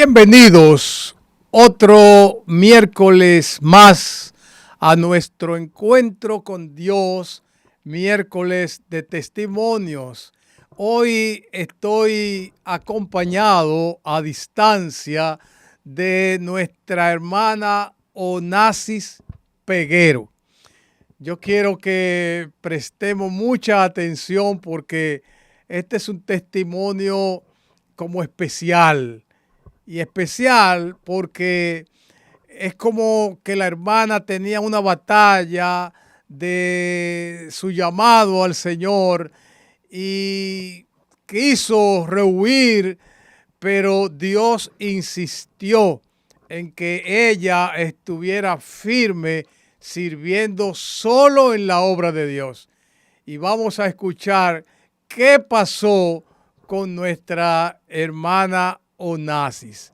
Bienvenidos otro miércoles más a nuestro encuentro con Dios, miércoles de testimonios. Hoy estoy acompañado a distancia de nuestra hermana Onasis Peguero. Yo quiero que prestemos mucha atención porque este es un testimonio como especial. Y especial porque es como que la hermana tenía una batalla de su llamado al Señor y quiso rehuir, pero Dios insistió en que ella estuviera firme sirviendo solo en la obra de Dios. Y vamos a escuchar qué pasó con nuestra hermana Onasis.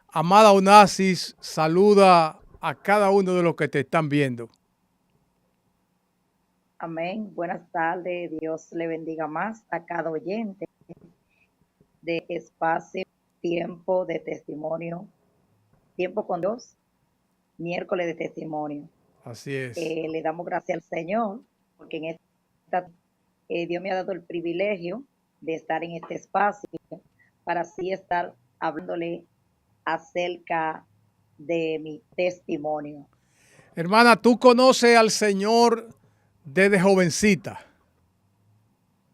Amada Onasis, saluda a cada uno de los que te están viendo. Amén. Buenas tardes. Dios le bendiga más a cada oyente de espacio, tiempo de testimonio, tiempo con Dios, miércoles de testimonio. Así es. Le damos gracias al Señor porque en esta Dios me ha dado el privilegio de estar en este espacio para así estar hablándole acerca de mi testimonio. Hermana, ¿tú conoces al Señor desde jovencita?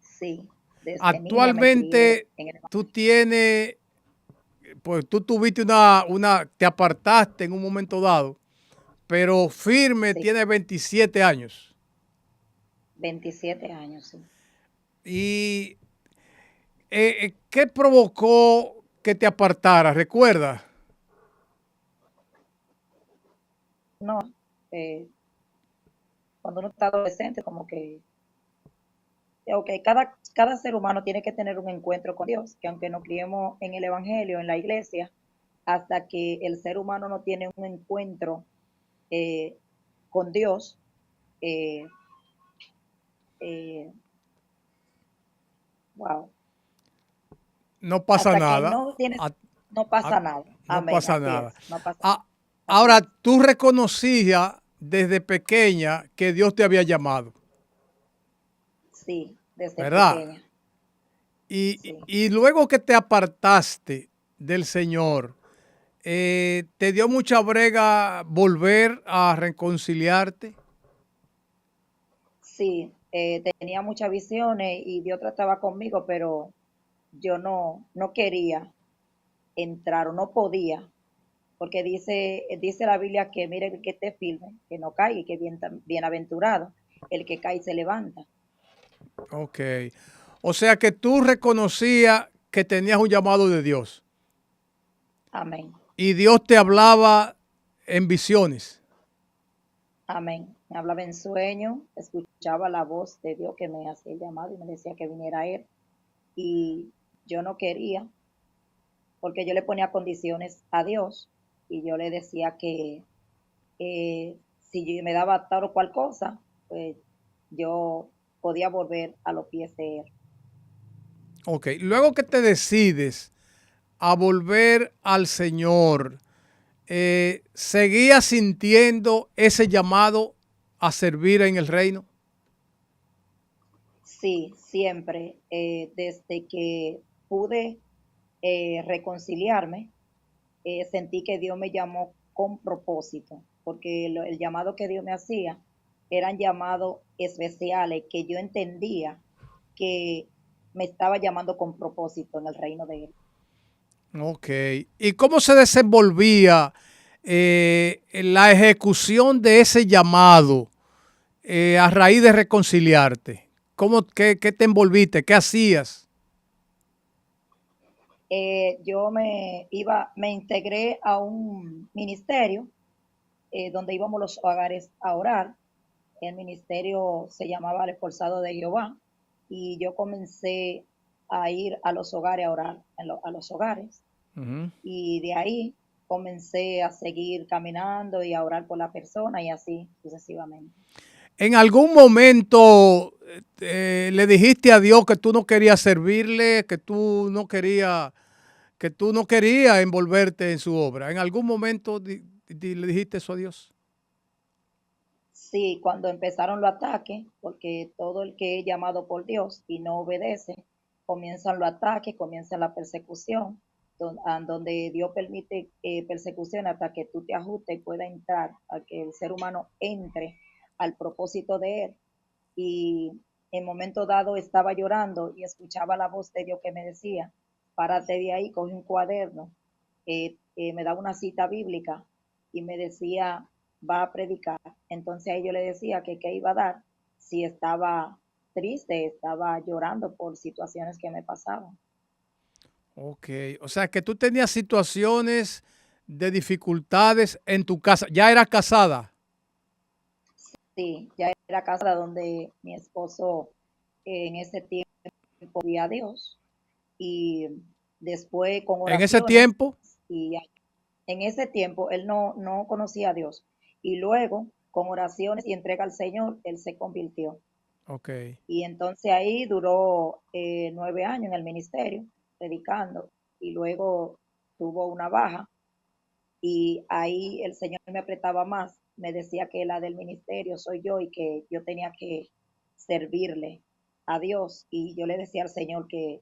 Sí, desde Actualmente niña me tú tienes, pues tú tuviste te apartaste en un momento dado, pero firme sí, tiene 27 años. 27 años, sí. ¿Y qué provocó que te apartaras? ¿Recuerdas? No, eh, cuando uno está adolescente, como que, ok, cada ser humano tiene que tener un encuentro con Dios, que aunque nos criemos en el Evangelio, en la iglesia, hasta que el ser humano no tiene un encuentro eh, con Dios, eh, eh, wow, No pasa hasta que nada. no tienes, A- no a- pasa nada. no Amén, pasa así nada. es, no pasa A- nada, así Ahora, es. tú reconocías desde pequeña que Dios te había llamado, Sí, desde ¿verdad? pequeña, sí. Y luego que te apartaste del Señor, ¿te dio mucha brega volver a reconciliarte? Sí, tenía muchas visiones y Dios trataba conmigo, pero yo no quería entrar o no podía, porque dice la Biblia que mire el que esté firme, que no caiga y que bienaventurado, el que cae y se levanta. Ok. O sea que tú reconocías que tenías un llamado de Dios Amén, y Dios te hablaba en visiones. amén. Me hablaba en sueño, escuchaba la voz de Dios que me hacía el llamado y me decía que viniera a Él. Y yo no quería, porque yo le ponía condiciones a Dios y yo le decía que si yo me daba tal o cual cosa, pues yo podía volver a los pies de Él. Ok. Luego que te decides a volver al Señor, ¿seguías sintiendo ese llamado a servir en el reino? Sí, siempre, desde que pude reconciliarme, sentí que Dios me llamó con propósito, porque el llamado que Dios me hacía eran llamados especiales que yo entendía que me estaba llamando con propósito en el reino de Él. Ok. ¿Y cómo se desenvolvía la ejecución de ese llamado a raíz de reconciliarte? ¿Qué te envolviste? ¿Qué hacías? Yo me integré a un ministerio donde íbamos los hogares a orar. El ministerio se llamaba El Esforzado de Jehová y yo comencé a ir a los hogares a orar, a los hogares, Ujú. y de ahí comencé a seguir caminando y a orar por la persona y así sucesivamente. ¿En algún momento le dijiste a Dios que tú no querías servirle, que tú no querías que tú no querías envolverte en su obra. ¿En algún momento le dijiste eso a Dios? Sí, cuando empezaron los ataques, porque todo el que es llamado por Dios y no obedece, comienzan los ataques, comienza la persecución, donde Dios permite persecución hasta que tú te ajustes y pueda entrar, a que el ser humano entre al propósito de Él. Y en momento dado estaba llorando y escuchaba la voz de Dios que me decía, párate de ahí, coge un cuaderno, me daba una cita bíblica y me decía, va a predicar. Entonces ahí yo le decía que qué iba a dar si estaba triste, estaba llorando por situaciones que me pasaban. Ok, o sea que tú tenías situaciones de dificultades en tu casa. ¿Ya eras casada? Sí, ya era casa donde mi esposo en ese tiempo vía a Dios y después con En ese oraciones tiempo, y en ese tiempo él no conocía a Dios y luego con oraciones y entrega al Señor, él se convirtió. ok. Y entonces ahí duró 9 años en el ministerio, predicando, y luego tuvo una baja y ahí el Señor me apretaba más, me decía que la del ministerio soy yo y que yo tenía que servirle a Dios. Y yo le decía al Señor que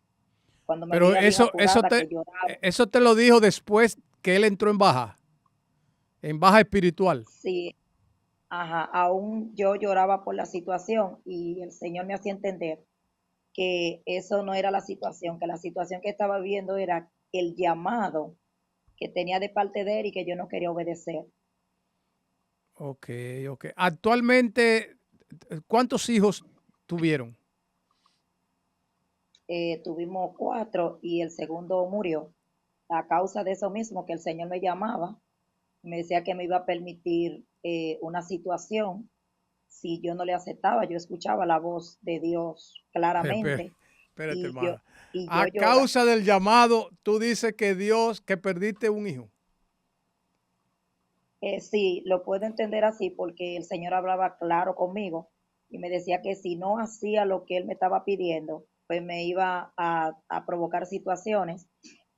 cuando me Pero veía bien apurada, que lloraba. eso te lo dijo después que él entró en baja espiritual. Sí, ajá, aún yo lloraba por la situación y el Señor me hacía entender que eso no era la situación, que la situación que estaba viviendo era el llamado que tenía de parte de él y que yo no quería obedecer. Ok, ok. Actualmente, ¿cuántos hijos tuvieron? Tuvimos 4 y el segundo murió a causa de eso mismo, que el Señor me llamaba, me decía que me iba a permitir una situación si yo no le aceptaba. Yo escuchaba la voz de Dios Espera- claramente Espérate, y yo, hermana. y yo A llora. causa del llamado, tú dices que que perdiste un hijo. Sí, lo puedo entender así porque el Señor hablaba claro conmigo y me decía que si no hacía lo que Él me estaba pidiendo, pues me iba a provocar situaciones,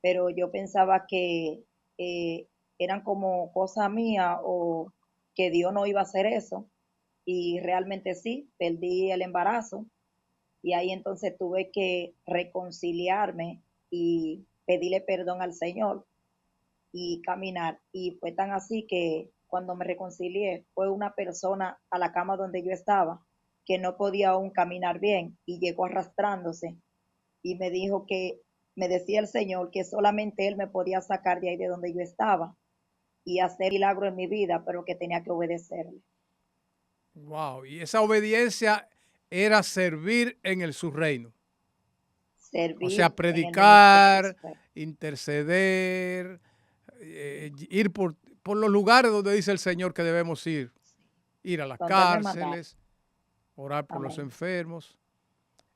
pero yo pensaba que eh, eran como cosa mía o que Dios no iba a hacer eso y realmente sí, perdí el embarazo y ahí entonces tuve que reconciliarme y pedirle perdón al Señor y caminar. Y fue tan así que cuando me reconcilié, fue una persona a la cama donde yo estaba que no podía aún caminar bien y llegó arrastrándose y me dijo que, me decía el Señor que solamente Él me podía sacar de ahí de donde yo estaba y hacer milagro en mi vida, pero que tenía que obedecerle. Wow. Y esa obediencia era servir en su reino. O sea, Servir en el ministerio. predicar, interceder, ir por los lugares donde dice el Señor que debemos ir a las Donde Él me mandaba. cárceles, orar por los Amén. enfermos.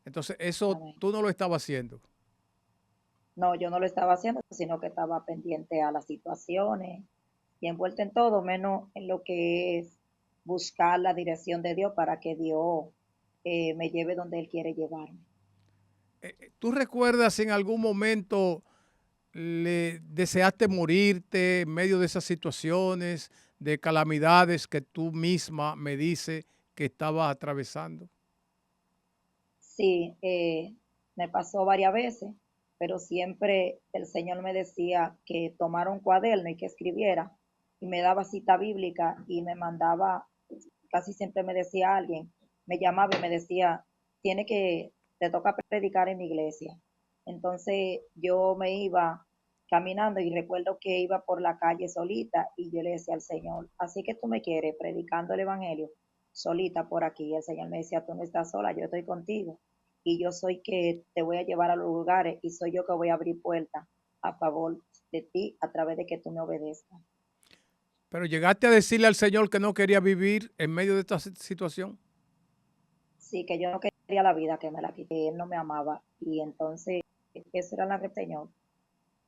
Entonces, eso Amén. tú no lo estabas haciendo. No, yo no lo estaba haciendo, sino que estaba pendiente a las situaciones y envuelta en todo, menos en lo que es buscar la dirección de Dios para que Dios me lleve donde Él quiere llevarme. ¿Tú recuerdas si en algún momento le deseaste morirte en medio de esas situaciones de calamidades que tú misma me dices que estabas atravesando? Sí, me pasó varias veces, pero siempre el Señor me decía que tomara un cuaderno y que escribiera, y me daba cita bíblica y me mandaba, casi siempre me decía alguien, me llamaba y me decía, te toca predicar en mi iglesia. Entonces yo me iba caminando y recuerdo que iba por la calle solita y yo le decía al Señor, así que tú me quieres predicando el evangelio solita por aquí. Y el Señor me decía, tú no estás sola, yo estoy contigo y yo soy que te voy a llevar a los lugares y soy yo que voy a abrir puertas a favor de ti a través de que tú me obedezcas. Pero llegaste a decirle al Señor que no quería vivir en medio de esta situación. Sí, que yo no quería la vida, que me la quité, él no me amaba. Y entonces, eso era la que Señor,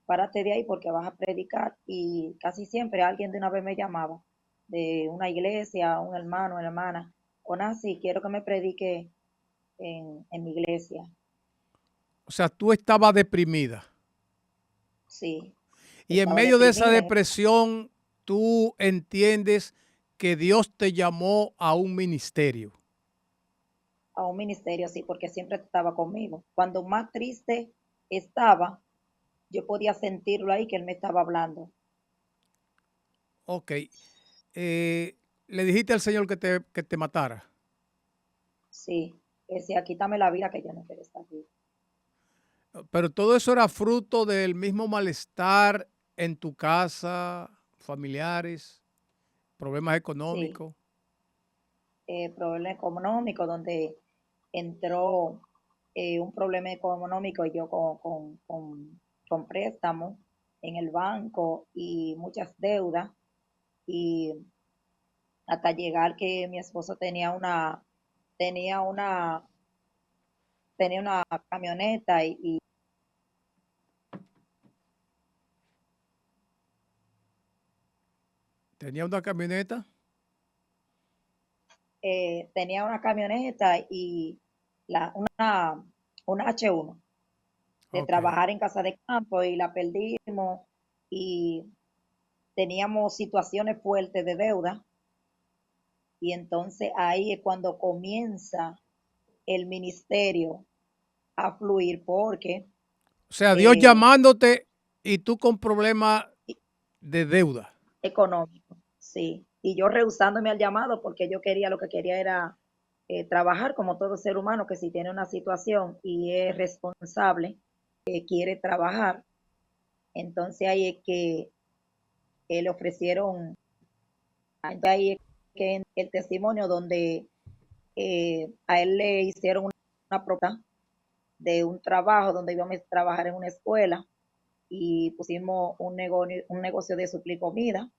párate de ahí porque vas a predicar. Y casi siempre alguien de una vez me llamaba, de una iglesia, un hermano, una hermana, o nada, sí, quiero que me predique en mi iglesia. O sea, tú estabas deprimida. sí, Y en estaba medio de esa deprimida depresión, tú entiendes que Dios te llamó a un ministerio. a un ministerio, sí, porque siempre estaba conmigo. Cuando más triste estaba, yo podía sentirlo ahí que él me estaba hablando. Ok. Le dijiste al Señor que te matara. Sí, decía, quítame la vida que yo no quiero estar aquí. Pero todo eso era fruto del mismo malestar en tu casa, familiares, problemas Sí, económicos. problema económico donde entró un problema económico y yo con préstamos en el banco y muchas deudas y hasta llegar que mi esposo tenía una, tenía una camioneta y Tenía una camioneta. tenía una camioneta y una H1 de Ok. trabajar en casa de campo y la perdimos y teníamos situaciones fuertes de deuda y entonces ahí es cuando comienza el ministerio a fluir porque O sea, Dios eh, llamándote y tú con problemas de deuda. económico, sí. Y yo rehusándome al llamado porque yo quería, lo que quería era trabajar como todo ser humano que si tiene una situación y es responsable, quiere trabajar, entonces ahí es que le ofrecieron, ahí es que el testimonio donde a él le hicieron una propuesta de un trabajo donde íbamos a trabajar en una escuela y pusimos un negocio de suplir comida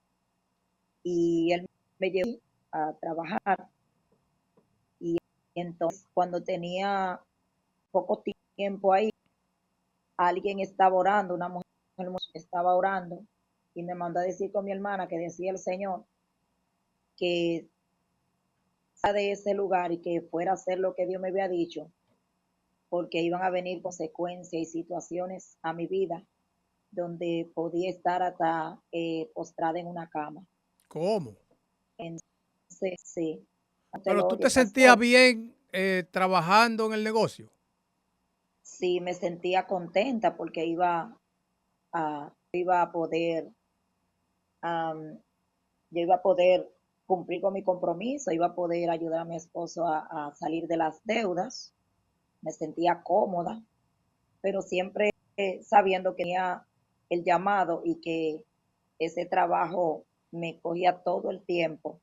y él me llevó a trabajar y entonces cuando tenía poco tiempo ahí, alguien estaba orando, una mujer estaba orando y me mandó a decir con mi hermana que decía el Señor que de ese lugar y que fuera a hacer lo que Dios me había dicho, porque iban a venir consecuencias y situaciones a mi vida donde podía estar hasta postrada en una cama. ¿Cómo? Entonces, sí, no te Pero lo tú te oye, sentías pastor. bien trabajando en el negocio. Sí, me sentía contenta porque iba a poder, am, yo iba a poder cumplir con mi compromiso, iba a poder ayudar a mi esposo a salir de las deudas, me sentía cómoda, pero siempre sabiendo que tenía el llamado y que ese trabajo me cogía todo el tiempo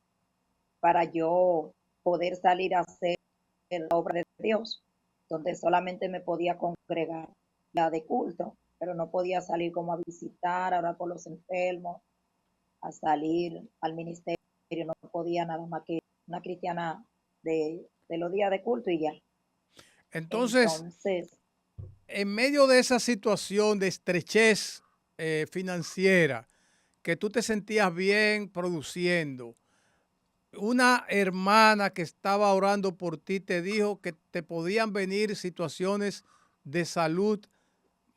para yo poder salir a hacer la obra de Dios, donde solamente me podía congregar la de culto, pero no podía salir como a visitar, a orar por los enfermos, a salir al ministerio, no podía nada más que una cristiana de los días de culto y ya. Entonces, Entonces, en medio de esa situación de estrechez financiera, que tú te sentías bien produciendo, una hermana que estaba orando por ti te dijo que te podían venir situaciones de salud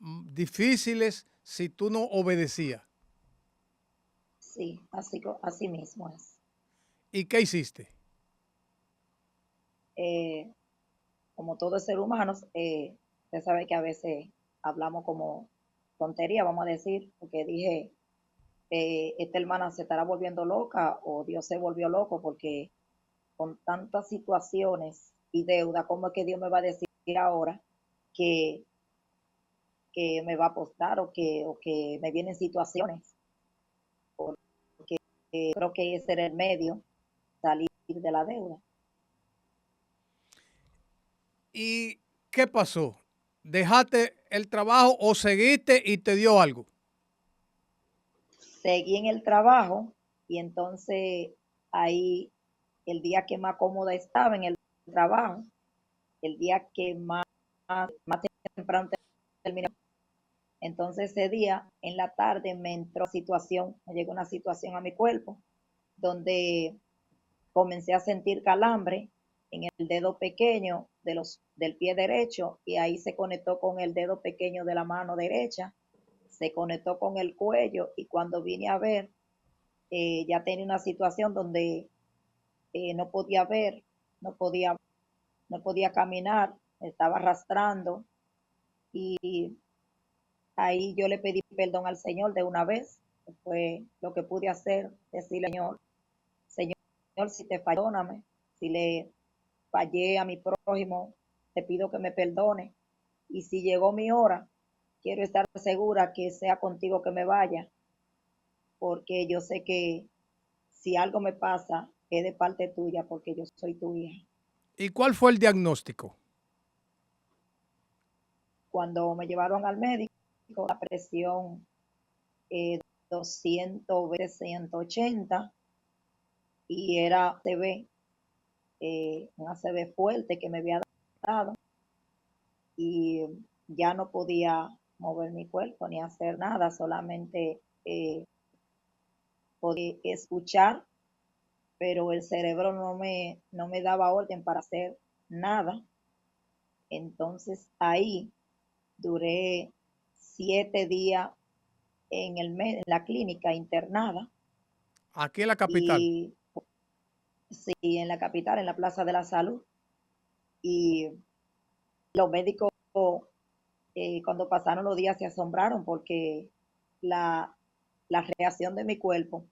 difíciles si tú no obedecías. sí, así mismo es. ¿Y qué hiciste? Eh, Como todo ser humano, usted sabe que a veces hablamos como tontería, vamos a decir, porque dije, esta hermana se estará volviendo loca o Dios se volvió loco porque con tantas situaciones y deuda, ¿cómo es que Dios me va a decir ahora que, que me va a postrar o que me vienen situaciones? Porque creo que ese era el medio, salir de la deuda. ¿Y qué pasó? ¿Dejaste el trabajo o seguiste y te dio algo? Seguí en el trabajo y entonces ahí el día que más cómoda estaba en el trabajo, el día que más temprano terminé. Entonces ese día en la tarde me llegó una situación a mi cuerpo donde comencé a sentir calambre en el dedo pequeño del pie derecho y ahí se conectó con el dedo pequeño de la mano derecha. se conectó con el cuello y cuando vine a ver, ya tenía una situación donde no podía ver, no podía, no podía caminar, me estaba arrastrando y ahí yo le pedí perdón al Señor de una vez. Fue lo que pude hacer, decirle al Señor, Señor, si te fallé, perdóname, si le fallé a mi prójimo, te pido que me perdone. Y si llegó mi hora, quiero estar segura que sea contigo que me vaya, porque yo sé que si algo me pasa, es de parte tuya, porque yo soy tu hija. ¿Y cuál fue el diagnóstico? Cuando me llevaron al médico, la presión 220, 180 y era ACV, un ACV fuerte que me había dado y ya no podía mover mi cuerpo ni hacer nada, solamente podía escuchar, pero el cerebro no me daba orden para hacer nada. Entonces ahí duré 7 días en la clínica internada Aquí en la capital. y sí, en la capital, en la Plaza de la Salud. Y los médicos cuando pasaron los días se asombraron porque la, la reacción de mi cuerpo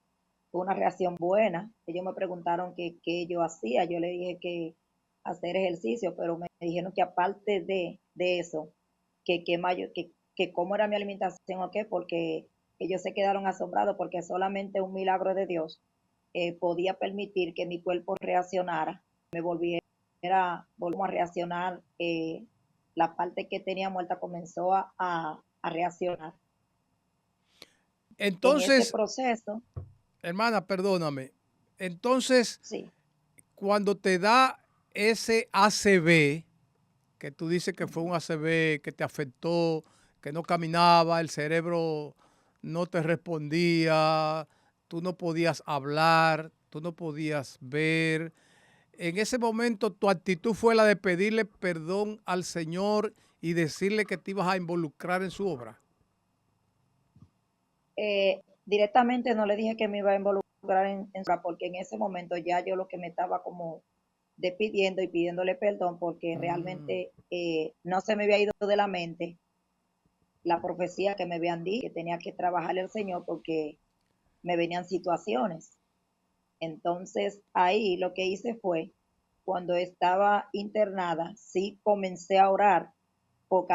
fue una reacción buena. Ellos me preguntaron qué yo hacía, yo le dije que hacer ejercicio, pero me dijeron que aparte de eso, que cómo era mi alimentación o qué, porque ellos se quedaron asombrados porque solamente un milagro de Dios podía permitir que mi cuerpo reaccionara, me volvimos a reaccionar, la parte que tenía muerta comenzó a reaccionar. En ese Entonces, proceso, hermana, perdóname. Entonces, sí, cuando te da ese ACV, que tú dices que fue un ACV que te afectó, que no caminaba, el cerebro no te respondía, tú no podías hablar, tú no podías ver. En ese momento tu actitud fue la de pedirle perdón al Señor y decirle que te ibas a involucrar en su obra. directamente no le dije que me iba a involucrar porque en ese momento ya yo lo que me estaba como despidiendo y pidiéndole perdón porque Mm. realmente no se me había ido de la mente la profecía que me habían dicho, que tenía que trabajarle al Señor porque me venían situaciones. Entonces ahí lo que hice fue, cuando estaba internada, sí comencé a orar por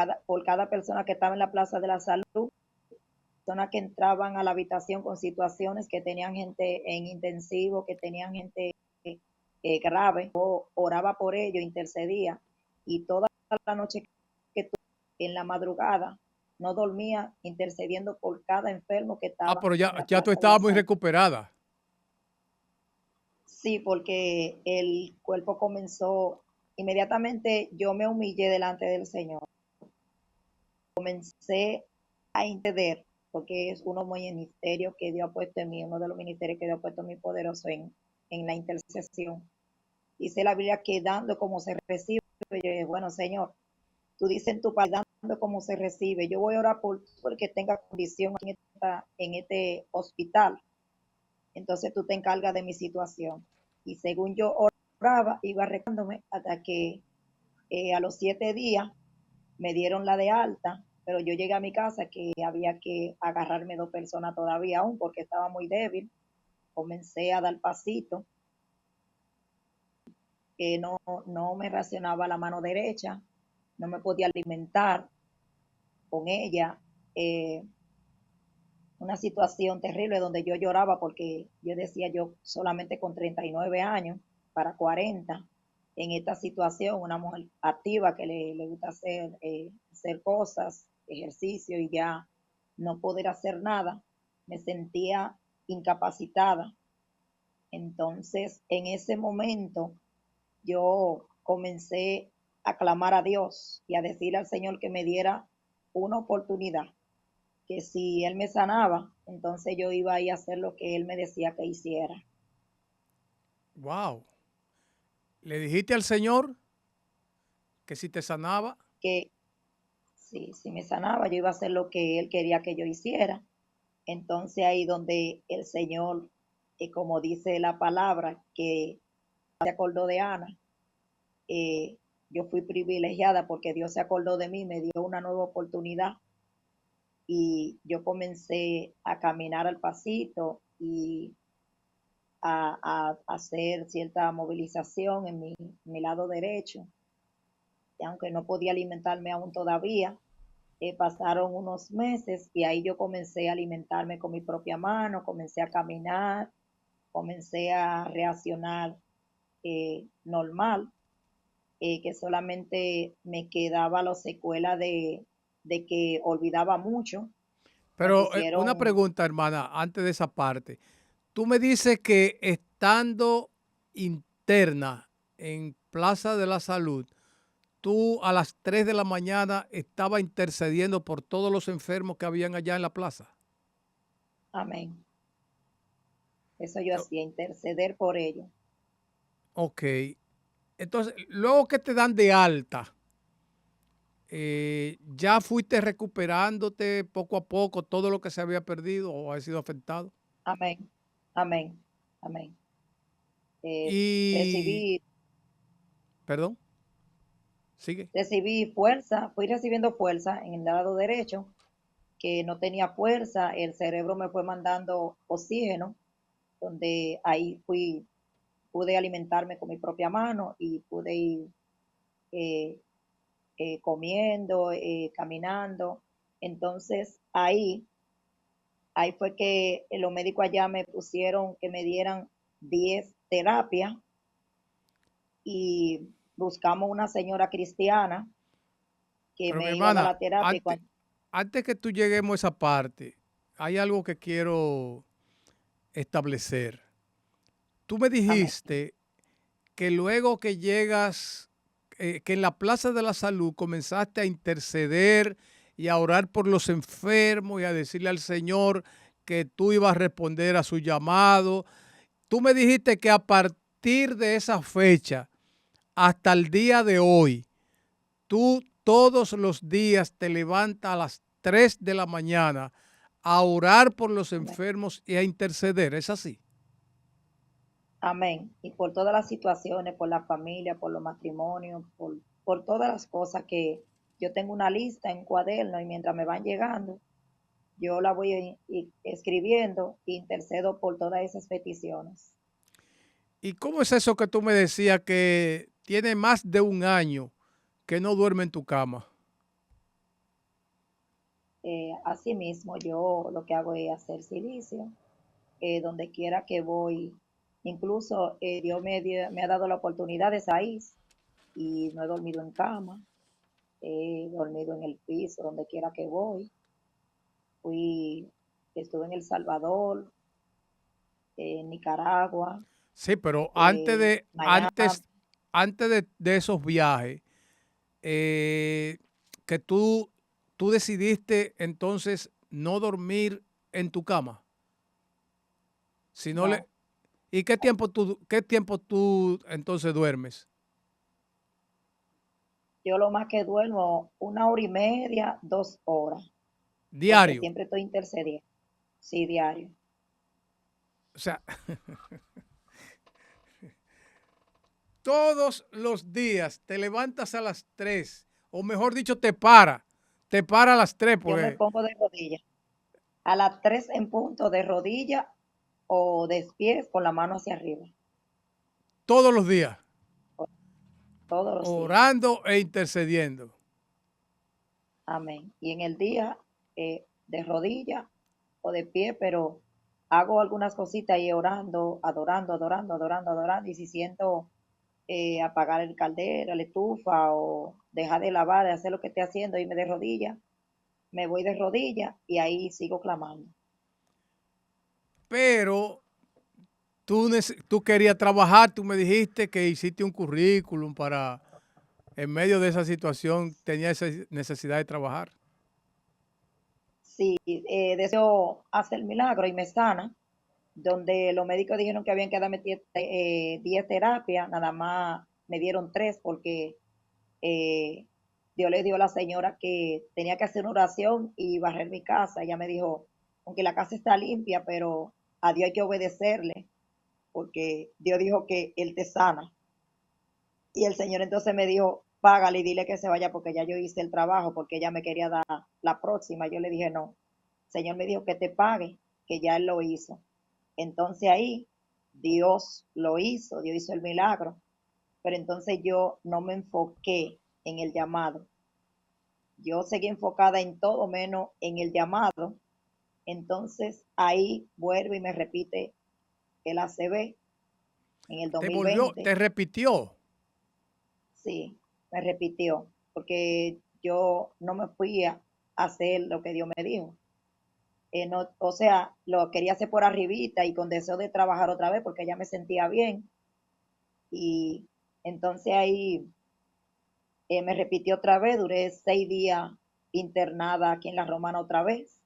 cada persona que estaba en la Plaza de la Salud, personas que entraban a la habitación con situaciones que tenían gente en intensivo, que tenían gente grave. Yo oraba por ellos, intercedía y toda la noche que tuve en la madrugada no dormía intercediendo por cada enfermo que Ah, estaba pero en ya, la ya tú Plaza de la estabas muy Salud. recuperada. Sí, porque el cuerpo comenzó, inmediatamente yo me humillé delante del Señor, comencé a interceder, porque es uno de los ministerios que Dios ha puesto en mí, uno de los ministerios que Dios ha puesto en mí poderoso en la intercesión. Dice la Biblia que dando como se recibe, yo dije, bueno, Señor, tú dices en tu palabra, dando como se recibe, yo voy a orar por el que tenga condición en este hospital, entonces tú te encargas de mi situación. Y según yo oraba, iba recordándome hasta que a los 7 días me dieron la de alta, pero yo llegué a mi casa que había que agarrarme 2 personas todavía aún porque estaba muy débil. Comencé a dar pasito, que no me racionaba la mano derecha, no me podía alimentar con ella. Eh, una situación terrible donde yo lloraba porque yo decía yo solamente con 39 años para 40 en esta situación, una mujer activa que le gusta hacer cosas, ejercicio y ya no poder hacer nada, me sentía incapacitada. Entonces, en ese momento, yo comencé a clamar a Dios y a decirle al Señor que me diera una oportunidad, que si Él me sanaba, entonces yo iba a ir a hacer lo que Él me decía que hiciera. Wow. ¿Le dijiste al Señor que si te sanaba? Que Sí, si me sanaba, yo iba a hacer lo que él quería que yo hiciera. Entonces ahí donde el Señor, como dice la palabra, que se acordó de Ana, eh, yo fui privilegiada porque Dios se acordó de mí, me dio una nueva oportunidad y yo comencé a caminar al pasito y a hacer cierta movilización en mi lado derecho, y aunque no podía alimentarme aún todavía. Pasaron unos meses y ahí yo comencé a alimentarme con mi propia mano, comencé a caminar, comencé a reaccionar normal, que solamente me quedaba la secuela de que olvidaba mucho. Me Pero una pusieron, pregunta, hermana, antes de esa parte. Tú me dices que estando interna en Plaza de la Salud, tú a las 3 de la mañana estabas intercediendo por todos los enfermos que habían allá en la plaza. amén, eso yo O- hacía, interceder por ellos. Ok. Entonces, luego que te dan de alta, ¿ya fuiste recuperándote poco a poco todo lo que se había perdido o ha sido afectado? Amén, amén, amén. Eh, Y, recibí, perdón, sigue. recibí fuerza, fui recibiendo fuerza en el lado derecho, que no tenía fuerza, el cerebro me fue mandando oxígeno, donde ahí pude alimentarme con mi propia mano y pude ir eh, comiendo, caminando. Entonces ahí fue que los médicos allá me pusieron que me dieran 10 terapias y buscamos una señora cristiana que Pero mi me iba a dar hermana, la terapia y cuando, antes que tú lleguemos a esa parte, hay algo que quiero establecer. Tú me amén, dijiste que luego que llegas, que en la Plaza de la Salud comenzaste a interceder y a orar por los enfermos y a decirle al Señor que tú ibas a responder a su llamado. Tú me dijiste que a partir de esa fecha hasta el día de hoy, tú todos los días te levantas a las 3 de la mañana a orar por los amén, enfermos y a interceder. ¿Es así? amén. Y por todas las situaciones, por la familia, por los matrimonios, por todas las cosas que yo tengo una lista en un cuaderno y mientras me van llegando, yo la voy escribiendo e intercedo por todas esas peticiones. ¿Y cómo es eso que tú me decías que tiene más de un año que no duerme en tu cama? Asimismo, yo lo que hago es hacer silicio, donde quiera que voy. Incluso Dios me ha dado la oportunidad de salir y no he dormido en cama, he dormido en el piso, donde quiera que voy. Estuve en El Salvador, en Nicaragua, Sí, pero Miami. antes de esos viajes, eh, que tú decidiste entonces no dormir en tu cama, sino No, ¿y qué tiempo tú entonces duermes? yo lo más que duermo 1 hora y media, 2 horas, porque Diario. siempre estoy intercediendo. Sí, diario. O sea, todos los días te levantas a las 3, o mejor dicho, te para a las 3, Yo me porque pongo de rodillas. A las 3 en punto de rodilla o de pies con la mano hacia arriba, todos los días, todos los días. orando e intercediendo. Amén. Y en el día, de rodilla o de pie, pero hago algunas cositas y orando, adorando, adorando, adorando, adorando. Y si siento apagar el caldero, la estufa o dejar de lavar, de hacer lo que esté haciendo, irme de rodillas, me voy de rodillas y ahí sigo clamando. Pero tú querías trabajar, tú me dijiste que hiciste un currículum para, en medio de esa situación, tenías esa necesidad de trabajar. Sí, deseo hacer milagro y me sana, donde los médicos dijeron que habían que darme 10 terapias, nada más me dieron 3 porque Dios le dio a la señora que tenía que hacer una oración y barrer mi casa. Ella me dijo, aunque la casa está limpia, pero a Dios hay que obedecerle, porque Dios dijo que Él te sana. Y el Señor entonces me dijo, págale y dile que se vaya porque ya yo hice el trabajo, porque ella me quería dar la próxima. Yo le dije, no. El Señor me dijo que te pague, que ya Él lo hizo. Entonces ahí Dios lo hizo, Dios hizo el milagro. Pero entonces yo no me enfoqué en el llamado. Yo seguí enfocada en todo menos en el llamado. Entonces ahí vuelve y me repite el ACB en el Te volvió, 2020. te repitió. Sí, me repitió, porque yo no me fui a hacer lo que Dios me dijo. No, o sea, lo quería hacer por arribita y con deseo de trabajar otra vez porque ya me sentía bien. Y entonces ahí me repitió otra vez, duré 6 días internada aquí en la Romana otra vez.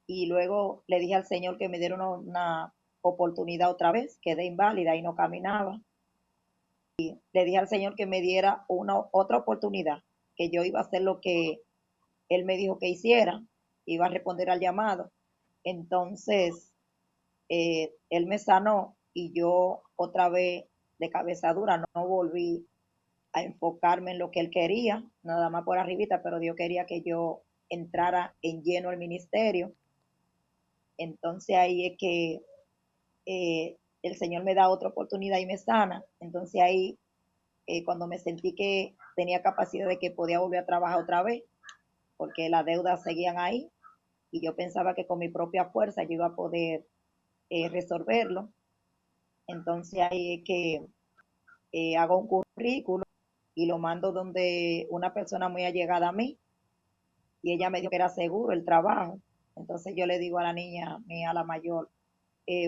Y luego le dije al Señor que me diera una oportunidad otra vez, quedé inválida y no caminaba. Le dije al Señor que me diera una otra oportunidad, que yo iba a hacer lo que Él me dijo que hiciera, iba a responder al llamado. Entonces, Él me sanó y yo otra vez de cabeza dura no volví a enfocarme en lo que Él quería, nada más por arribita, pero Dios quería que yo entrara en lleno al ministerio. Entonces ahí es que el Señor me da otra oportunidad y me sana. Entonces ahí, cuando me sentí que tenía capacidad de que podía volver a trabajar otra vez, porque las deudas seguían ahí y yo pensaba que con mi propia fuerza yo iba a poder resolverlo. Entonces ahí es que hago un currículo y lo mando donde una persona muy allegada a mí y ella me dijo que era seguro el trabajo. Entonces yo le digo a la niña mía, a la mayor,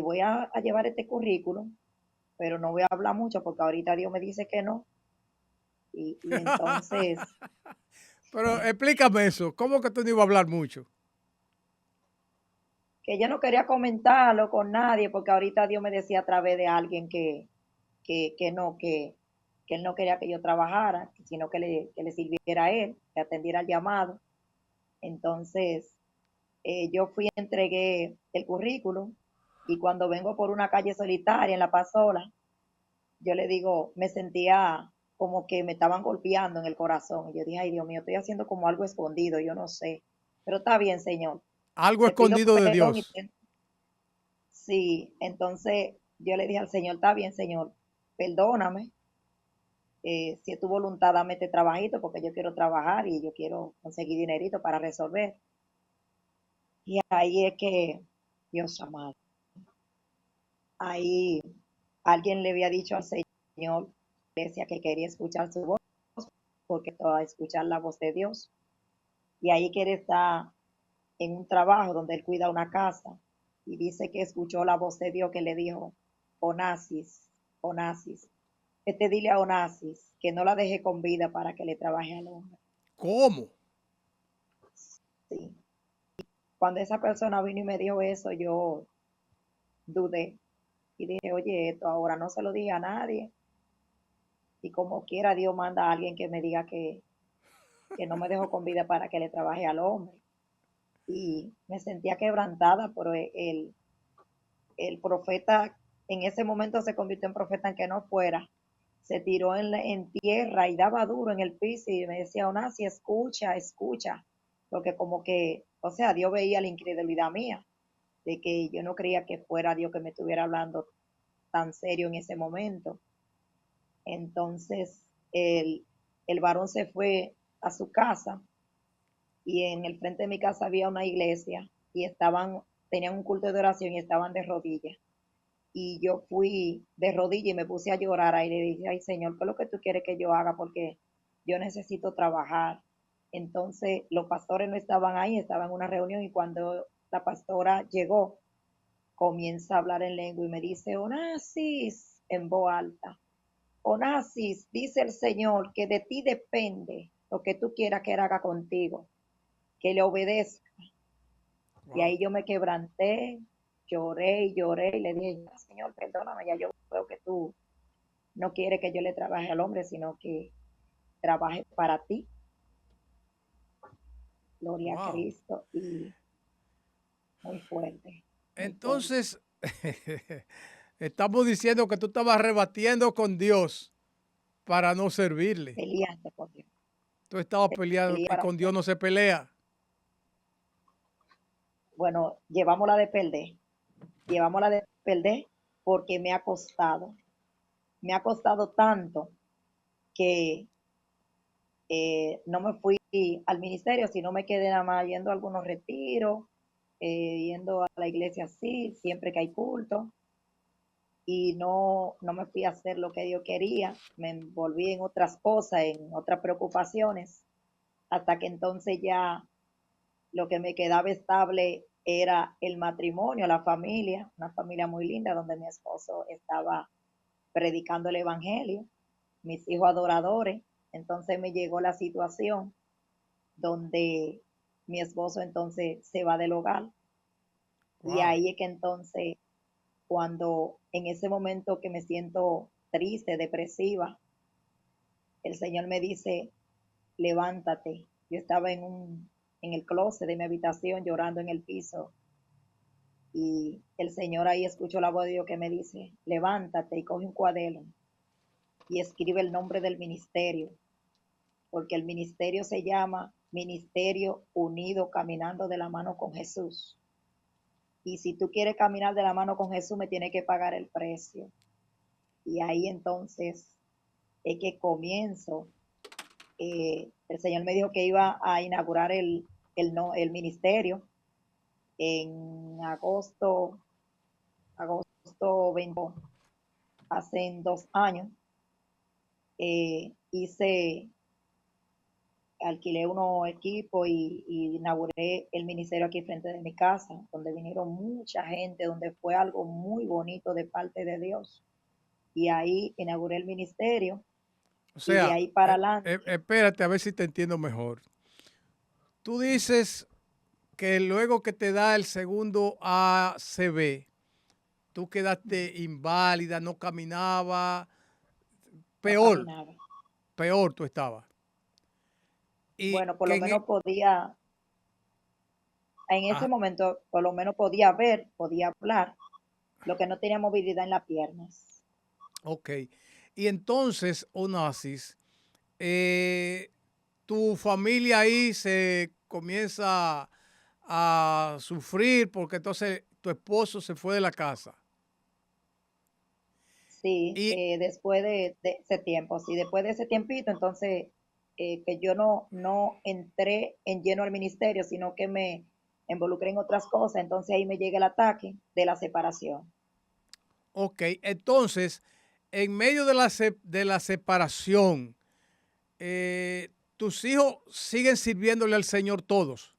voy a llevar este currículo, pero no voy a hablar mucho porque ahorita Dios me dice que no. Y entonces, Pero explícame eso. ¿Cómo que tú no ibas a hablar mucho? que yo no quería comentarlo con nadie porque ahorita Dios me decía a través de alguien que no, que él no quería que yo trabajara, sino que le sirviera a él, que atendiera el llamado. Entonces, yo fui y entregué el currículum y cuando vengo por una calle solitaria en La Pasola, yo le digo, me sentía como que me estaban golpeando en el corazón. Y yo dije, ay Dios mío, estoy haciendo como algo escondido, yo no sé. Pero está bien, Señor. Algo Te pido escondido de perdón Dios. sí, entonces yo le dije al Señor, está bien, Señor, perdóname. Si es tu voluntad, dame este trabajito porque yo quiero trabajar y yo quiero conseguir dinerito para resolver. Y ahí es que, Dios amado, ahí alguien le había dicho al Señor, decía que quería escuchar su voz, porque va a escuchar la voz de Dios. Y ahí que él está en un trabajo donde él cuida una casa y dice que escuchó la voz de Dios que le dijo, Onasis, Onasis, dile a Onasis que no la deje con vida para que le trabaje al hombre. ¿Cómo? Sí. Cuando esa persona vino y me dijo eso, yo dudé y dije, oye, esto ahora no se lo dije a nadie. Y como quiera, Dios manda a alguien que me diga que no me dejó con vida para que le trabaje al hombre. Y me sentía quebrantada, pero el profeta en ese momento se convirtió en profeta en que no fuera. Se tiró en tierra y daba duro en el piso y me decía, Onasi, escucha, escucha. Porque como que, o sea, Dios veía la incredulidad mía, de que yo no creía que fuera Dios que me estuviera hablando tan serio en ese momento. Entonces, el varón se fue a su casa y en el frente de mi casa había una iglesia y tenían un culto de oración y estaban de rodillas. Y yo fui de rodillas y me puse a llorar ahí. Le dije, ay Señor, ¿qué es lo que tú quieres que yo haga? Porque yo necesito trabajar. Entonces los pastores no estaban ahí, estaban en una reunión y cuando la pastora llegó, comienza a hablar en lengua y me dice, Onasis, en voz alta. Onasis, dice el Señor, que de ti depende lo que tú quieras que Él haga contigo, que le obedezca. Y Wow. ahí yo me quebranté, lloré y lloré y le dije, Señor, perdóname, ya yo veo que tú no quieres que yo le trabaje al hombre, sino que trabaje para ti. Gloria a Wow. Cristo y muy fuerte, muy fuerte. Entonces, estamos diciendo que tú estabas rebatiendo con Dios para no servirle. Peleando con Dios. Tú estabas peleando Peleé y para con Dios no se pelea. bueno, llevámosla de perder. Llevámosla de perder porque me ha costado. Me ha costado tanto que no me fui al ministerio, sino me quedé nada más yendo a algunos retiros, yendo a la iglesia así, siempre que hay culto, y no me fui a hacer lo que Dios quería, me envolví en otras cosas, en otras preocupaciones, hasta que entonces ya lo que me quedaba estable era el matrimonio, la familia, una familia muy linda donde mi esposo estaba predicando el evangelio, mis hijos adoradores. Entonces me llegó la situación donde mi esposo entonces se va del hogar y Wow. ahí es que entonces cuando en ese momento que me siento triste, depresiva, el Señor me dice, levántate. Yo estaba en el closet de mi habitación llorando en el piso y el Señor ahí escuchó la voz de Dios que me dice, levántate y coge un cuaderno y escribe el nombre del ministerio, porque el ministerio se llama Ministerio Unido Caminando de la Mano con Jesús. Y si tú quieres caminar de la mano con Jesús, me tienes que pagar el precio. Y ahí entonces es que comienzo. El Señor me dijo que iba a inaugurar no, el ministerio en agosto 20, hace 2 años. Hice alquilé unos equipos y inauguré el ministerio aquí frente de mi casa, donde vinieron mucha gente, donde fue algo muy bonito de parte de Dios. Y ahí inauguré el ministerio O y de sea, ahí para adelante, espérate a ver si te entiendo mejor. Tú dices que luego que te da el segundo ACV, tú quedaste inválida, no caminaba, no peor, caminaba. peor tú estabas. Y Bueno, por que lo menos podía, en ese ah, momento, por lo menos podía ver, podía hablar, lo que no tenía movilidad en las piernas. ok. Y entonces, Onassis, eh, tu familia ahí se comienza a sufrir porque entonces tu esposo se fue de la casa. Sí, Y, de ese tiempo, sí, después de ese tiempito, entonces, que yo no entré en lleno al ministerio, sino que me involucré en otras cosas, entonces ahí me llega el ataque de la separación. ok, entonces, en medio de de la separación, tus hijos siguen sirviéndole al Señor todos.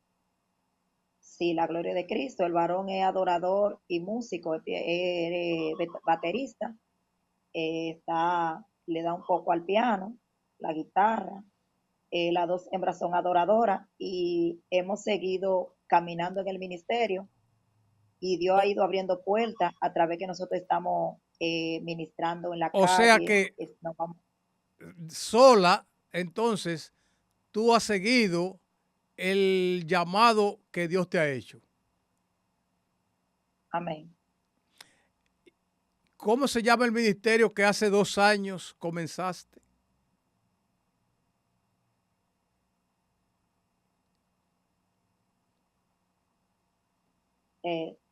Sí, la gloria de Cristo, el varón es adorador y músico, baterista, le da un poco al piano, la guitarra, las dos hembras son adoradoras y hemos seguido caminando en el ministerio y Dios ha O, ido abriendo puertas a través que nosotros estamos ministrando en la o sea calle. que sola, entonces, tú has seguido el llamado que Dios te ha hecho. Amén. ¿Cómo se llama el ministerio que hace 2 años comenzaste?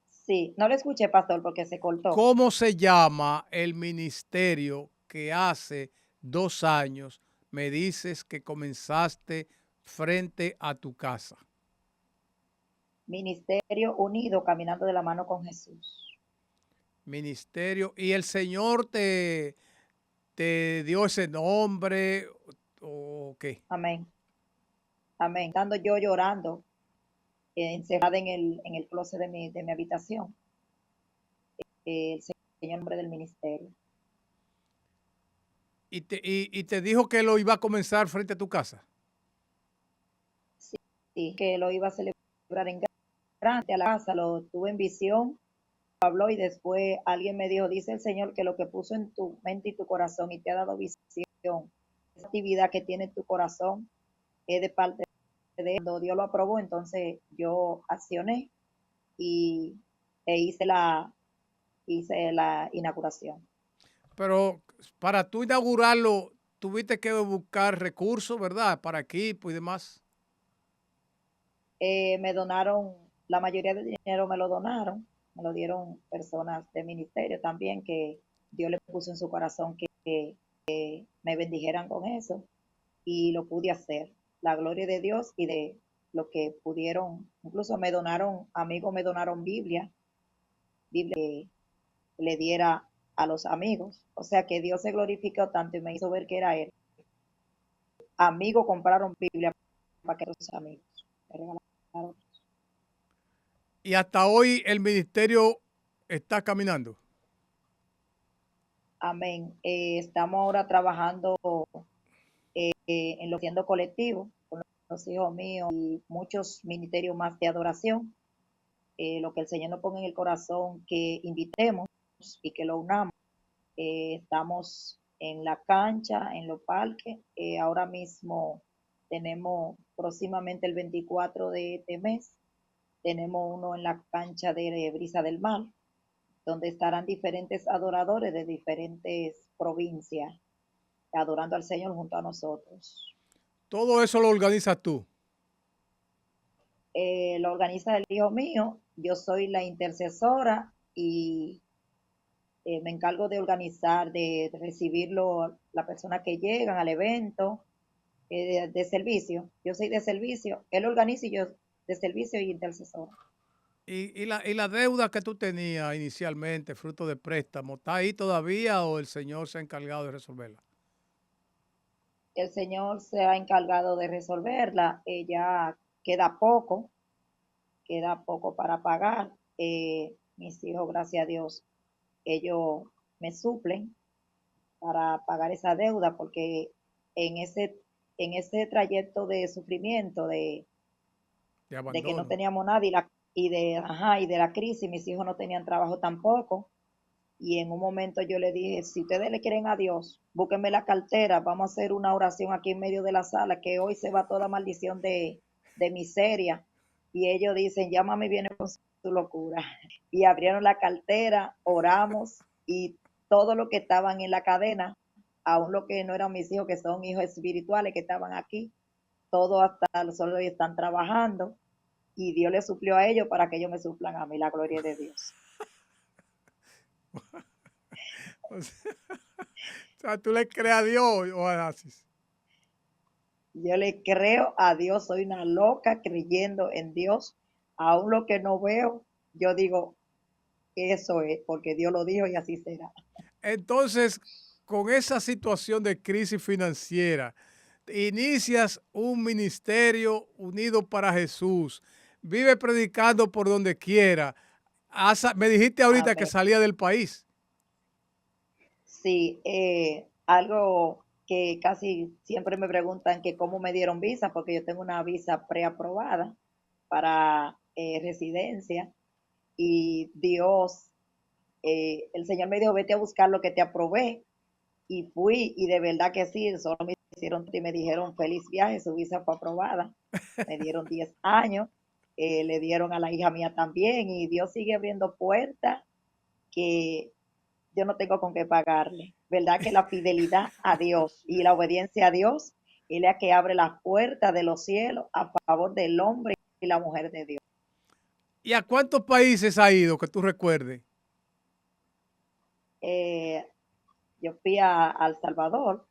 Sí, no lo escuché, pastor, porque se cortó. ¿Cómo se llama el ministerio que hace 2 años me dices que comenzaste frente a tu casa? Ministerio Unido, caminando de la mano con Jesús. Ministerio. ¿Y el Señor te dio ese nombre o qué? Amén. Amén. Estando yo llorando, encerrada en el closet de mi habitación, el Señor, nombre del ministerio. Y te dijo que lo iba a comenzar frente a tu casa. Sí, que lo iba a celebrar en grande a la casa, lo tuve en visión, habló y después alguien me dijo, dice el Señor que lo que puso en tu mente y tu corazón y te ha dado visión, esa actividad que tiene en tu corazón es de parte cuando Dios lo aprobó, entonces yo accioné y hice la inauguración. Pero para tú inaugurarlo, tuviste que buscar recursos, ¿verdad? Para equipo y demás. Me donaron, la mayoría del dinero me lo donaron, me lo dieron personas de ministerio también que Dios le puso en su corazón que me bendijeran con eso y lo pude hacer. La gloria de Dios y de lo que pudieron, incluso me donaron, amigos me donaron Biblia que le diera a los amigos. O sea que Dios se glorificó tanto y me hizo ver que era Él. Amigos compraron Biblia para que los amigos me regalaron. Y hasta hoy el ministerio está caminando. Amén. Estamos ahora trabajando en lo siendo colectivo con los hijos míos y muchos ministerios más de adoración. Lo que el Señor nos ponga en el corazón, que invitemos y que lo unamos. Estamos en la cancha, en los parques. Ahora mismo tenemos próximamente el 24 de este mes, tenemos uno en la cancha de Brisa del Mar, donde estarán diferentes adoradores de diferentes provincias adorando al Señor junto a nosotros. Todo eso lo organizas tú. Lo organiza el hijo mío, yo soy la intercesora y me encargo de organizar, de recibirlo, la persona que llegan al evento, de servicio. Yo soy de servicio, él organiza y yo de servicio y intercesora. ¿Y la deuda que tú tenías inicialmente, fruto de préstamo, está ahí todavía o el Señor se ha encargado de resolverla? El Señor se ha encargado de resolverla, ya queda poco para pagar. Mis hijos, gracias a Dios, ellos me suplen para pagar esa deuda, porque en ese, en ese trayecto de sufrimiento, De de que no abandono. teníamos nada y de la crisis, mis hijos no tenían trabajo tampoco. Y en un momento yo le dije, si ustedes le quieren a Dios, búsquenme la cartera, vamos a hacer una oración aquí en medio de la sala, que hoy se va toda maldición de miseria. Y ellos dicen, ya mami viene con su locura. Y abrieron la cartera, oramos y todo lo que estaban en la cadena, aún lo que no eran mis hijos, que son hijos espirituales que estaban aquí, todos hasta los solos están trabajando y Dios les suplió a ellos para que ellos me suplan a mí, la gloria de Dios. O sea, tú le crees a Dios o a Asis. Yo le creo a Dios, soy una loca creyendo en Dios, aún lo que no veo, yo digo, eso es, porque Dios lo dijo y así será. Entonces, con esa situación de crisis financiera, inicias un ministerio unido para Jesús, vive predicando por donde quiera. Me dijiste ahorita que Amén. salía del país. Sí, algo que casi siempre me preguntan que cómo me dieron visa, porque yo tengo una visa preaprobada para residencia y Dios, el Señor me dijo, vete a buscar lo que te aprobé y fui y de verdad que sí, solo me hicieron y me dijeron feliz viaje, su visa fue aprobada, me dieron 10 años, le dieron a la hija mía también y Dios sigue abriendo puertas que yo no tengo con qué pagarle. ¿Verdad que la fidelidad a Dios y la obediencia a Dios es la que abre las puertas de los cielos a favor del hombre y la mujer de Dios? ¿Y a cuántos países ha ido que tú recuerdes? Eh, yo fui a El Salvador,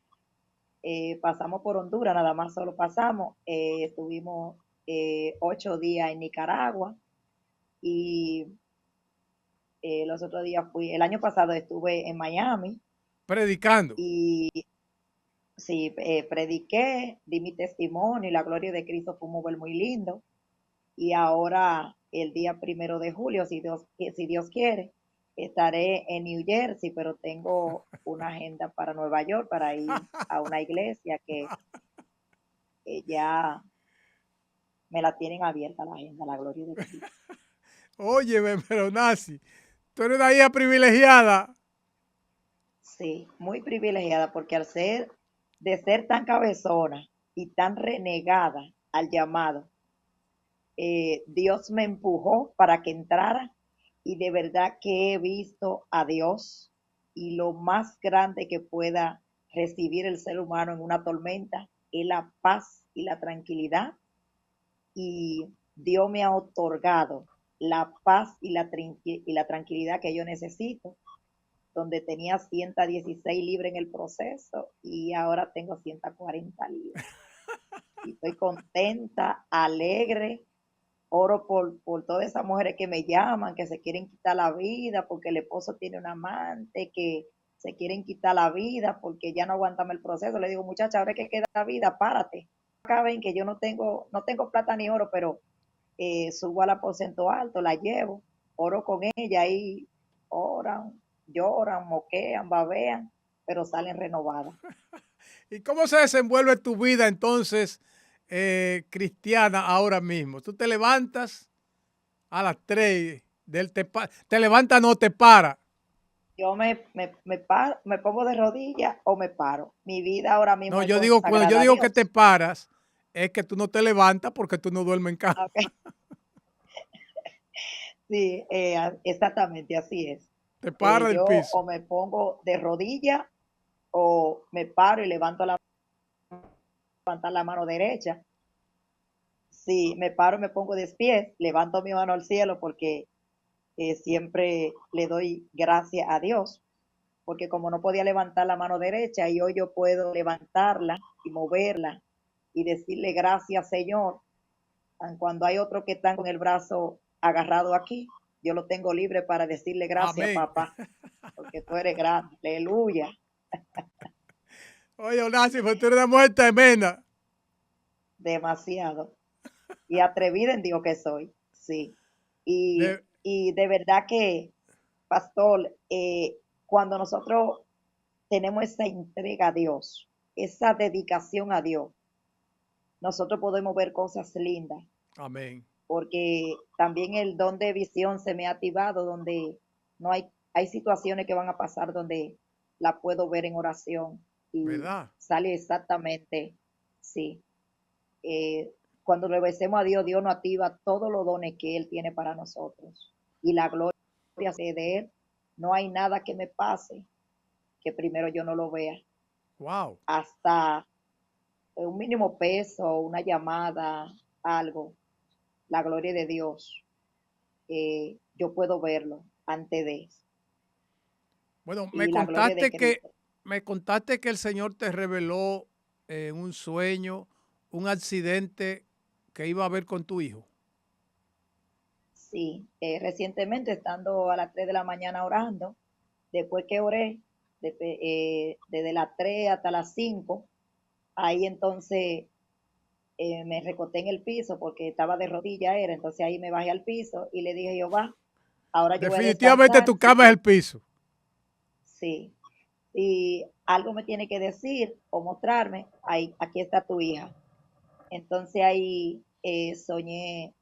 pasamos por Honduras, nada más solo pasamos, estuvimos 8 días en Nicaragua y los otros días el año pasado estuve en Miami Predicando. y sí, prediqué, di mi testimonio y la gloria de Cristo fue un mover muy lindo. Y ahora, el día 1 de julio, si Dios quiere, estaré en New Jersey, pero tengo una agenda para Nueva York para ir a una iglesia que ya me la tienen abierta la agenda, la gloria de Cristo. Óyeme, pero Nasi, tú eres una hija privilegiada. Sí, muy privilegiada porque de ser tan cabezona y tan renegada al llamado. Dios me empujó para que entrara y de verdad que he visto a Dios y lo más grande que pueda recibir el ser humano en una tormenta es la paz y la tranquilidad, y Dios me ha otorgado la paz y la tranquilidad que yo necesito, donde tenía 116 libras en el proceso y ahora tengo 140 libras. Y estoy contenta, alegre. Oro por todas esas mujeres que me llaman, que se quieren quitar la vida porque el esposo tiene un amante, que se quieren quitar la vida porque ya no aguantamos el proceso. Le digo, muchacha, ahora que queda vida, párate. Acá ven que yo no tengo plata ni oro, pero subo al aposento alto, la llevo, oro con ella y oran, lloran, moquean, babean, pero salen renovadas. ¿Y cómo se desenvuelve tu vida entonces cristiana ahora mismo? Tú te levantas a las 3 te levantas, no te para. Yo me pongo de rodillas o me paro. Mi vida ahora No, mismo es yo digo, cuando yo consagrada a digo que te Dios. paras, es que tú no te levantas porque tú no duermes en casa. Okay. Sí, exactamente así es. Te paras del Yo piso. o me pongo de rodillas o me paro y levantar la mano derecha. Si me paro y me pongo de pie, levanto mi mano al cielo porque siempre le doy gracias a Dios, porque como no podía levantar la mano derecha y hoy yo puedo levantarla y moverla y decirle gracias, Señor. Cuando hay otro que están con el brazo agarrado aquí, yo lo tengo libre para decirle gracias, Amén. papá, porque tú eres grande. Aleluya. Oye, Onasio, pues tú eres una mujer tremenda. Demasiado. Y atrevida en Dios que soy. Sí. Y, De, y de verdad que, pastor, cuando nosotros tenemos esa entrega a Dios, esa dedicación a Dios, nosotros podemos ver cosas lindas, amén. porque también el don de visión se me ha activado, donde no hay situaciones que van a pasar donde la puedo ver en oración y ¿Verdad? sale exactamente, sí. Eh, Cuando le obedecemos a Dios, Dios nos activa todos los dones que Él tiene para nosotros. Y la gloria de Él, no hay nada que me pase que primero yo no lo vea. Wow. Hasta un mínimo peso, una llamada, algo, la gloria de Dios, yo puedo verlo antes de eso. Bueno, Y la gloria de Cristo. me contaste que el Señor te reveló en un sueño un accidente que iba a haber con tu hijo. Sí, recientemente estando a las 3 de la mañana orando, después que oré, desde las 3 hasta las 5, ahí entonces me recosté en el piso porque estaba de rodilla, entonces ahí me bajé al piso y le dije, Jehová, ahora yo voy a Definitivamente descansar tu cama es el piso. sí, y algo me tiene que decir o mostrarme, ahí, aquí está tu hija. Entonces ahí soñé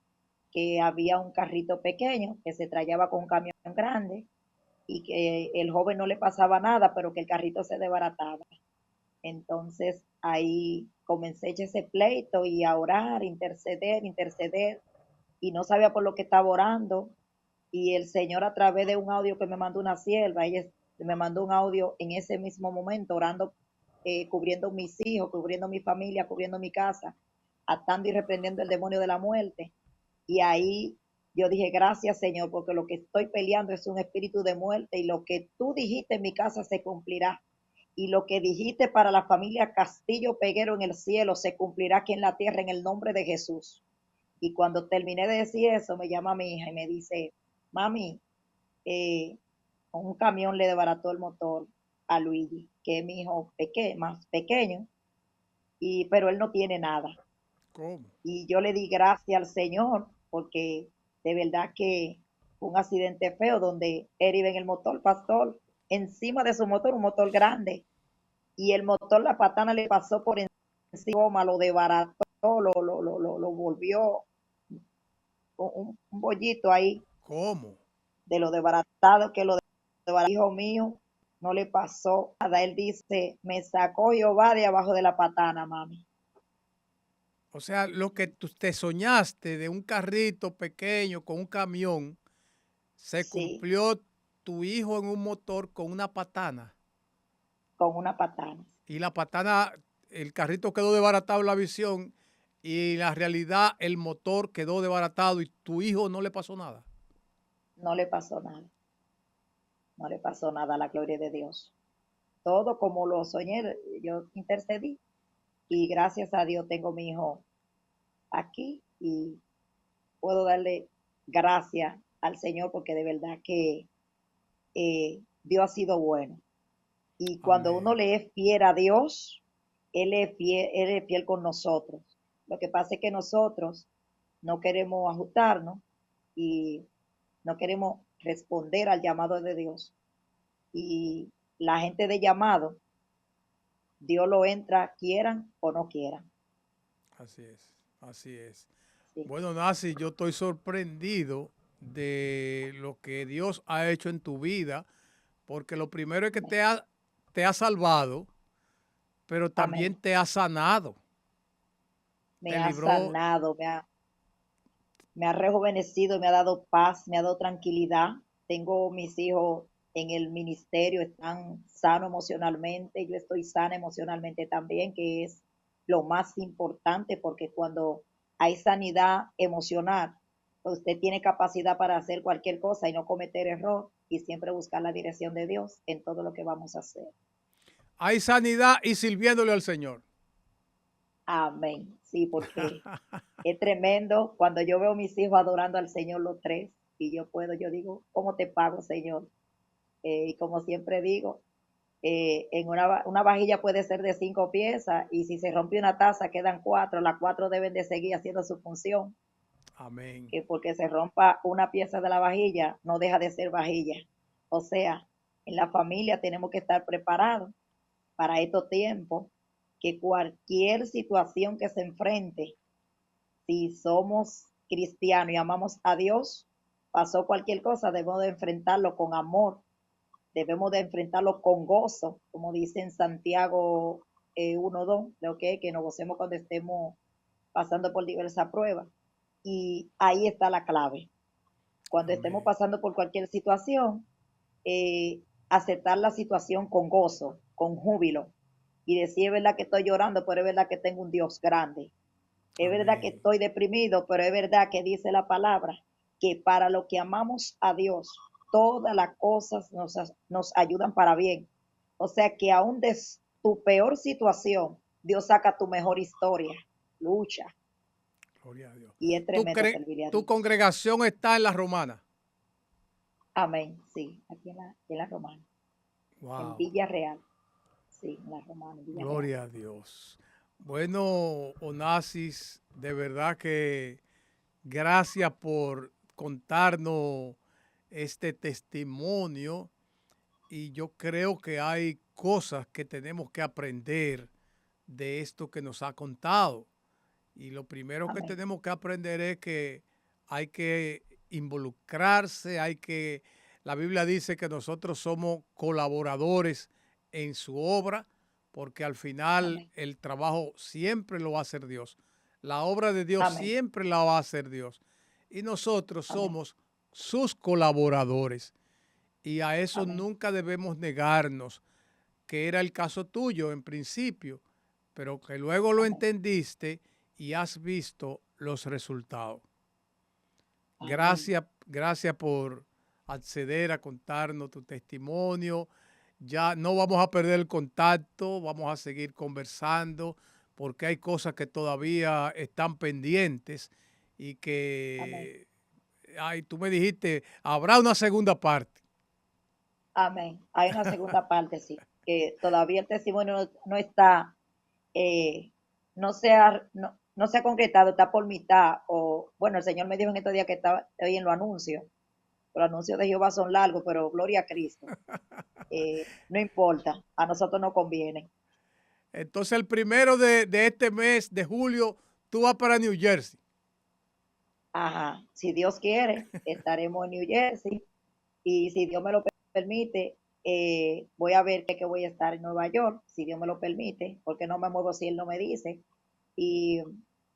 que había un carrito pequeño que se trayaba con un camión grande y que el joven no le pasaba nada, pero que el carrito se desbarataba. Entonces ahí comencé a echar ese pleito y a orar, interceder, y no sabía por lo que estaba orando. Y el Señor, a través de un audio que me mandó una sierva, ella me mandó un audio en ese mismo momento, orando, cubriendo mis hijos, cubriendo mi familia, cubriendo mi casa, atando y reprendiendo el demonio de la muerte. Y ahí yo dije, gracias Señor, porque lo que estoy peleando es un espíritu de muerte y lo que tú dijiste en mi casa se cumplirá. Y lo que dijiste para la familia Castillo Peguero en el cielo se cumplirá aquí en la tierra en el nombre de Jesús. Y cuando terminé de decir eso, me llama mi hija y me dice, mami, un camión le desbarató el motor a Luigi, que es mi hijo más pequeño, pero él no tiene nada. ¿Cómo? Y yo le di gracias al Señor porque de verdad que fue un accidente feo donde él iba en el motor, pastor, encima de su motor, un motor grande, y el motor, la patana le pasó por encima, lo desbarató, lo volvió un bollito ahí ¿Cómo? de lo desbaratado que lo desbarató. Hijo mío, no le pasó nada. Él dice, me sacó Jehová de abajo de la patana, mami. O sea, lo que tú te soñaste de un carrito pequeño con un camión, se Sí, cumplió tu hijo en un motor con una patana. con una patana. Y la patana, el carrito quedó desbaratado en la visión y en la realidad el motor quedó desbaratado y tu hijo no le pasó nada. No le pasó nada, no le pasó nada a la gloria de Dios. Todo como lo soñé, yo intercedí y gracias a Dios tengo mi hijo aquí y puedo darle gracias al Señor porque de verdad que Dios ha sido bueno. Y cuando uno Amén. le es fiel a Dios, Él es fiel con nosotros. Lo que pasa es que nosotros no queremos ajustarnos y no queremos responder al llamado de Dios. Y la gente de llamado, Dios lo entra, quieran o no quieran. Así es, así es. Sí, Bueno, Nasi, yo estoy sorprendido de lo que Dios ha hecho en tu vida, porque lo primero es que amén. te ha salvado, pero también Amén. te ha sanado, Me te ha libró. sanado, me ha rejuvenecido, me ha dado paz, me ha dado tranquilidad. Tengo mis hijos en el ministerio, están sanos emocionalmente, yo estoy sana emocionalmente también, que es lo más importante, porque cuando hay sanidad emocional, pues usted tiene capacidad para hacer cualquier cosa y no cometer error y siempre buscar la dirección de Dios en todo lo que vamos a hacer. Hay sanidad y sirviéndole al Señor. Amén. Sí, porque es tremendo cuando yo veo a mis hijos adorando al Señor los tres y yo puedo, yo digo, ¿cómo te pago, Señor? Y como siempre digo, en una vajilla puede ser de 5 piezas y si se rompe una taza quedan cuatro, las cuatro deben de seguir haciendo su función, Amén. que porque se rompa una pieza de la vajilla no deja de ser vajilla. O sea, en la familia tenemos que estar preparados para estos tiempos, que cualquier situación que se enfrente, si somos cristianos y amamos a Dios, pasó cualquier cosa, debemos de enfrentarlo con amor, debemos de enfrentarlo con gozo, como dice en Santiago 1:2, que nos gocemos cuando estemos pasando por diversas pruebas. Y ahí está la clave. Cuando estemos Amén. pasando por cualquier situación, aceptar la situación con gozo, con júbilo, y decir, es verdad que estoy llorando, pero es verdad que tengo un Dios grande. Es verdad que Amén. estoy deprimido, pero es verdad que dice la palabra que para lo que amamos a Dios, todas las cosas nos ayudan para bien. O sea que aún de tu peor situación, Dios saca tu mejor historia. Lucha. Gloria a Dios. Y es ¿Tu, tremendo servirle a tu Dios. congregación está en la romana? Amén. Sí, aquí en la Romana. En Wow. Villa Real. Sí, en la Romana, en Villa Real. Gloria a Dios. Bueno, Onasis, de verdad que gracias por contarnos este testimonio y yo creo que hay cosas que tenemos que aprender de esto que nos ha contado. Y lo primero que Amén. tenemos que aprender es que hay que involucrarse, la Biblia dice que nosotros somos colaboradores en su obra, porque al final Amén. el trabajo siempre lo va a hacer Dios. La obra de Dios Amén. siempre la va a hacer Dios. Y nosotros Amén. somos sus colaboradores. Y a eso Amén. nunca debemos negarnos, que era el caso tuyo en principio, pero que luego lo Amén. entendiste y has visto los resultados. Amén. Gracias, gracias por acceder a contarnos tu testimonio. Ya no vamos a perder el contacto, vamos a seguir conversando porque hay cosas que todavía están pendientes y Amén. que, ay, tú me dijiste, habrá una segunda parte. Amén. Hay una segunda parte, sí, que todavía el testimonio no está, eh, no se ha concretado, está por mitad, o bueno, el Señor me dijo en estos días que estaba hoy en los anuncios. Los anuncios de Jehová son largos, pero gloria a Cristo. No importa, a nosotros nos conviene. Entonces el primero de este mes de julio, tú vas para New Jersey. Ajá, si Dios quiere, estaremos en New Jersey y si Dios me lo permite, voy a ver que voy a estar en Nueva York, si Dios me lo permite, porque no me muevo si Él no me dice. Y,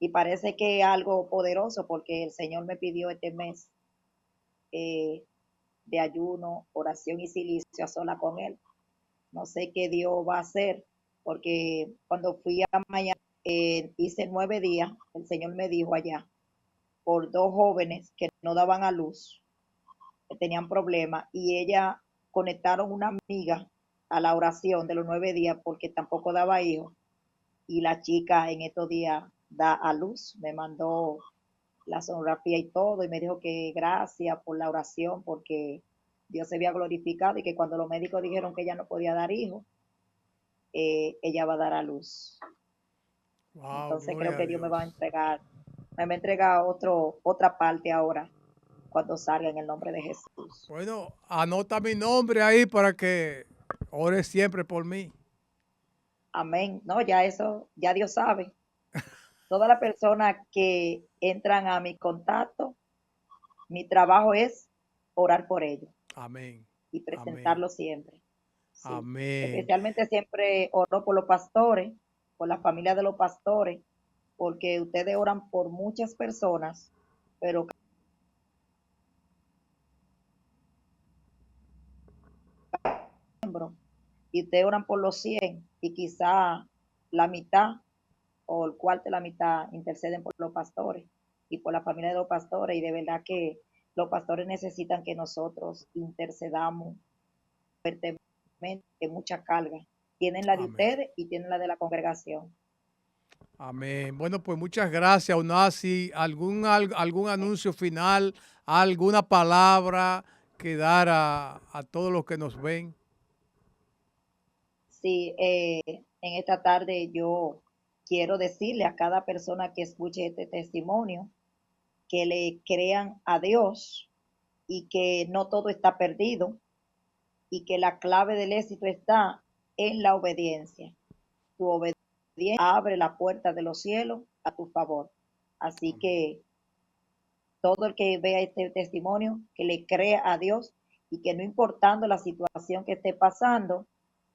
y parece que es algo poderoso porque el Señor me pidió este mes eh, de ayuno, oración y silicio a sola con Él. No sé qué Dios va a hacer, porque cuando fui a Miami, hice 9 días, el Señor me dijo allá, por dos jóvenes que no daban a luz, que tenían problemas, y ella conectaron una amiga a la oración de los 9 días porque tampoco daba hijos, y la chica en estos días da a luz, me mandó la sonografía y todo, y me dijo que gracias por la oración, porque Dios se había glorificado y que cuando los médicos dijeron que ella no podía dar hijos, ella va a dar a luz. Wow, Entonces creo gloria a que Dios me va a Dios. entregar, me va a entregar otra parte ahora, cuando salga en el nombre de Jesús. Bueno, anota mi nombre ahí para que ores siempre por mí. Amén. No, ya eso, ya Dios sabe. Todas las personas que entran a mi contacto, mi trabajo es orar por ellos Amén. y Amén. presentarlo siempre. Sí. Amén. Especialmente siempre oro por los pastores, por la familia de los pastores, porque ustedes oran por muchas personas, pero miembro, y ustedes oran por los 100 y quizá la mitad o el cuarto de la mitad interceden por los pastores y por la familia de los pastores, y de verdad que los pastores necesitan que nosotros intercedamos fuertemente, que mucha carga. Tienen la de Amén. ustedes y tienen la de la congregación. Amén. Bueno, pues muchas gracias, Onasi. ¿Algún anuncio final, alguna palabra que dar a todos los que nos ven? Sí, en esta tarde yo quiero decirle a cada persona que escuche este testimonio que le crean a Dios y que no todo está perdido y que la clave del éxito está en la obediencia. Tu obediencia abre la puerta de los cielos a tu favor. Así Amén. que todo el que vea este testimonio, que le crea a Dios y que no importando la situación que esté pasando,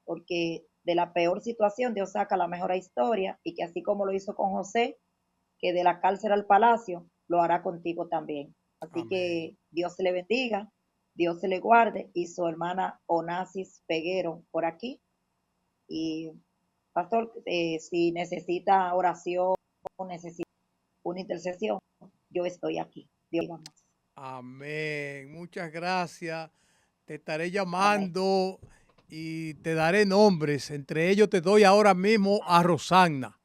porque de la peor situación Dios saca la mejor historia, y que así como lo hizo con José, que de la cárcel al palacio, lo hará contigo también. Así Amén. que Dios se le bendiga, Dios se le guarde, y su hermana Onasis Peguero por aquí. Y pastor, si necesita oración, necesita una intercesión, yo estoy aquí. Dios bendiga más. Amén. Muchas gracias. Te estaré Amén. llamando y te daré nombres. Entre ellos te doy ahora mismo a Rosagna.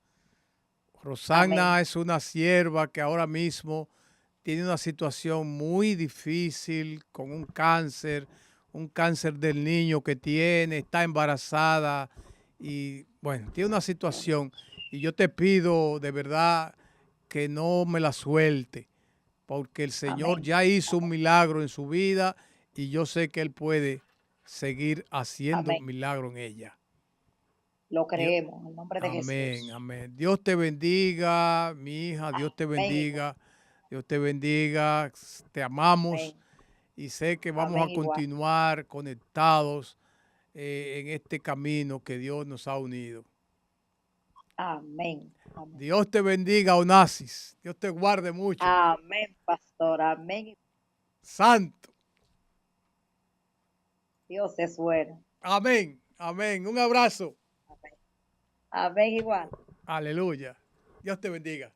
Rosagna Amén. es una sierva que ahora mismo tiene una situación muy difícil con un cáncer del niño que tiene, está embarazada y bueno, tiene una situación y yo te pido de verdad que no me la suelte, porque el Señor Amén. ya hizo un milagro en su vida y yo sé que Él puede seguir haciendo Amén. milagro en ella. Lo Dios, creemos en el nombre de amén, Jesús. amén. Dios te bendiga, mi hija, Dios te Amén igual. bendiga, Dios te bendiga, te amamos Amén. y sé que vamos a Amén igual. continuar conectados en este camino que Dios nos ha unido. Amén. Amén. Dios te bendiga, Onassis. Dios te guarde mucho. Amén, pastor. Amén. Santo. Dios es bueno. Amén, amén. Un abrazo. Amén. Amén igual. Aleluya. Dios te bendiga.